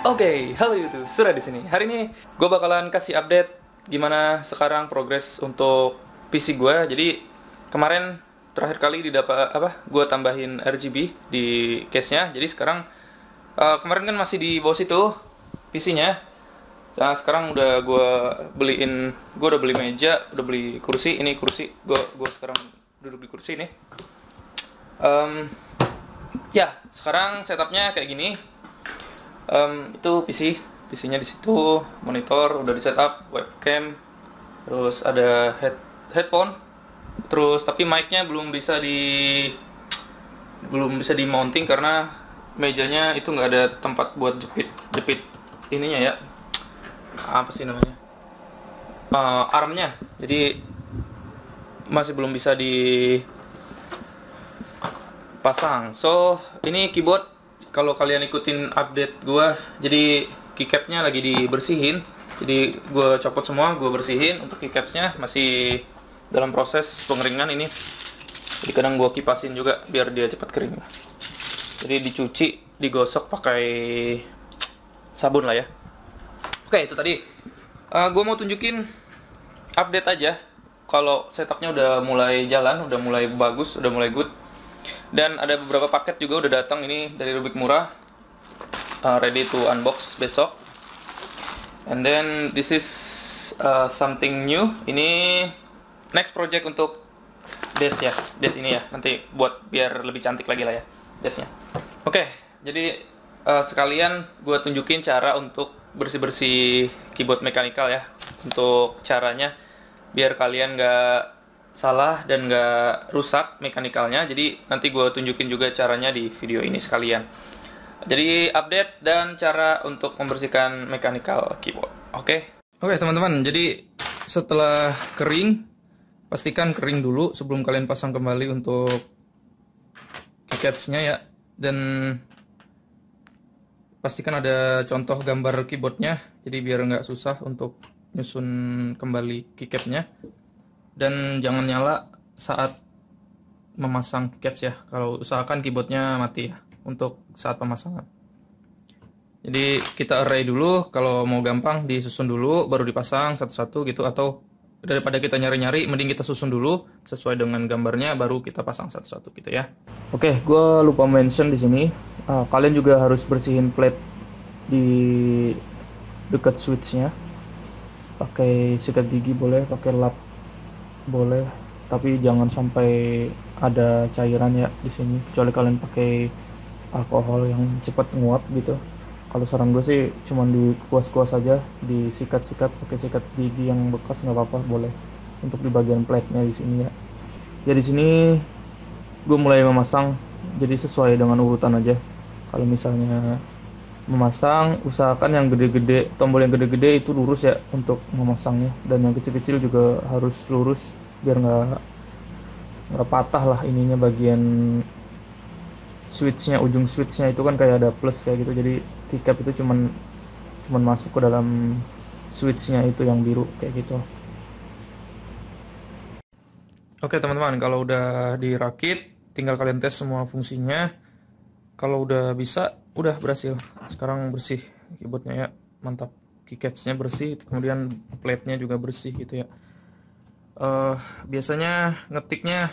Oke, halo YouTube, sudah di sini. Hari ini gue bakalan kasih update gimana sekarang progres untuk PC gue. Jadi kemarin terakhir kali didapat gue tambahin RGB di case-nya. Jadi sekarang kemarin kan masih di bawah situ PC-nya. Nah sekarang udah gue udah beli meja, udah beli kursi. Ini kursi, gue sekarang duduk di kursi ini. Ya sekarang setupnya kayak gini. Itu PC-nya di situ, monitor udah di setup, webcam, terus ada headphone, terus tapi mic-nya belum bisa di mounting karena mejanya itu nggak ada tempat buat jepit ininya ya, apa sih namanya, armnya, jadi masih belum bisa dipasang. So ini keyboard. Kalau kalian ikutin update gua, jadi keycapnya lagi dibersihin. Jadi gua copot semua, gua bersihin. Untuk keycapsnya masih dalam proses pengeringan ini. Jadi kadang gua kipasin juga biar dia cepat kering. Jadi dicuci, digosok pakai sabun lah ya. Oke, itu tadi. Gua mau tunjukin update aja. Kalau setupnya udah mulai jalan, udah mulai bagus, udah mulai good. Dan ada beberapa paket juga udah datang ini dari Rubik Murah, ready to unbox besok. And then this is something new. Ini next project untuk desk ya, desk ini ya. Nanti buat biar lebih cantik lagi lah ya desknya. Oke, jadi sekalian gue tunjukin cara untuk bersih-bersih keyboard mechanical ya. Untuk caranya biar kalian nggak salah dan nggak rusak mekanikalnya. Jadi nanti gue tunjukin juga caranya di video ini sekalian. Jadi update dan cara untuk membersihkan mechanical keyboard. Oke teman-teman, jadi setelah kering, pastikan kering dulu sebelum kalian pasang kembali untuk keycapsnya ya. Dan pastikan ada contoh gambar keyboardnya, jadi biar nggak susah untuk nyusun kembali keycapnya. Dan jangan nyala saat memasang keycaps ya. Kalau usahakan keyboardnya mati ya untuk saat pemasangan. Jadi kita array dulu, kalau mau gampang disusun dulu baru dipasang satu-satu gitu, atau daripada kita nyari-nyari mending kita susun dulu sesuai dengan gambarnya baru kita pasang satu-satu gitu ya. Oke, gue lupa mention di sini. Kalian juga harus bersihin plate di dekat switchnya. Pakai sikat gigi boleh, pakai lap boleh, tapi jangan sampai ada cairan ya di sini, kecuali kalian pakai alkohol yang cepat nguap gitu. Kalau saran gue sih cuman dikuas-kuas aja, disikat-sikat pakai sikat gigi yang bekas nggak apa-apa, boleh. Untuk di bagian plate-nya di sini ya. Jadi sini gue mulai memasang, jadi sesuai dengan urutan aja. Kalau misalnya memasang, usahakan yang gede-gede, tombol yang gede-gede itu lurus ya untuk memasangnya, dan yang kecil-kecil juga harus lurus biar nggak patah lah ininya, bagian switchnya, ujung switchnya itu kan kayak ada plus kayak gitu. Jadi keycap itu cuman masuk ke dalam switchnya itu yang biru kayak gitu. Oke teman-teman, kalau udah dirakit tinggal kalian tes semua fungsinya. Kalau udah bisa, udah berhasil. Sekarang bersih keyboardnya ya, mantap. Keycapsnya bersih, kemudian plate-nya juga bersih gitu ya. Biasanya ngetiknya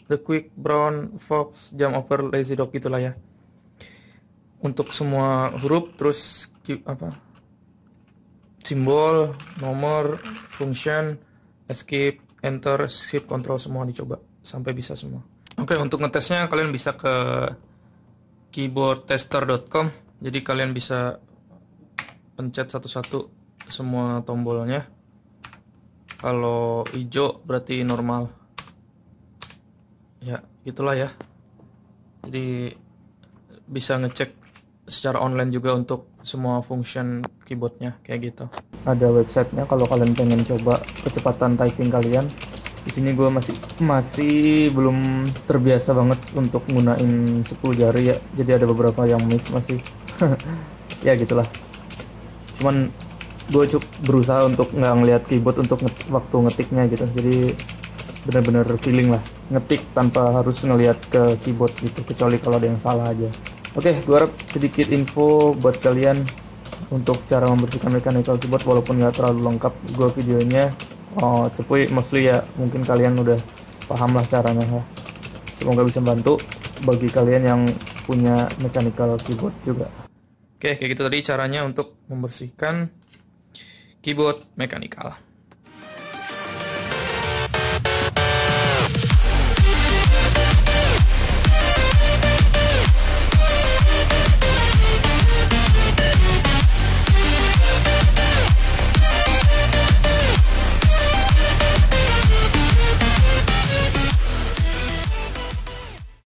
The Quick Brown Fox Jump Over Lazy Dog gitulah ya. Untuk semua huruf, terus simbol, nomor, function, escape, enter, shift, control, semua dicoba sampai bisa semua. Oke, untuk ngetesnya kalian bisa ke keyboardtester.com. Jadi kalian bisa pencet satu-satu semua tombolnya. Kalau hijau berarti normal. Ya, gitulah ya. Jadi bisa ngecek secara online juga untuk semua function keyboardnya kayak gitu. Ada websitenya kalau kalian pengen coba kecepatan typing kalian. Di sini gue masih belum terbiasa banget untuk gunain 10 jari ya. Jadi ada beberapa yang miss masih. Ya gitulah. Cuman gue berusaha untuk nggak ngelihat keyboard untuk waktu ngetiknya gitu. Jadi bener-bener feeling lah ngetik tanpa harus ngelihat ke keyboard gitu, kecuali kalau ada yang salah aja. Oke, gue harap sedikit info buat kalian untuk cara membersihkan mechanical keyboard, walaupun nggak terlalu lengkap gue videonya. Tapi mostly ya mungkin kalian udah paham lah caranya ya. Semoga bisa bantu bagi kalian yang punya mechanical keyboard juga. Oke, kayak gitu tadi caranya untuk membersihkan keyboard mechanical.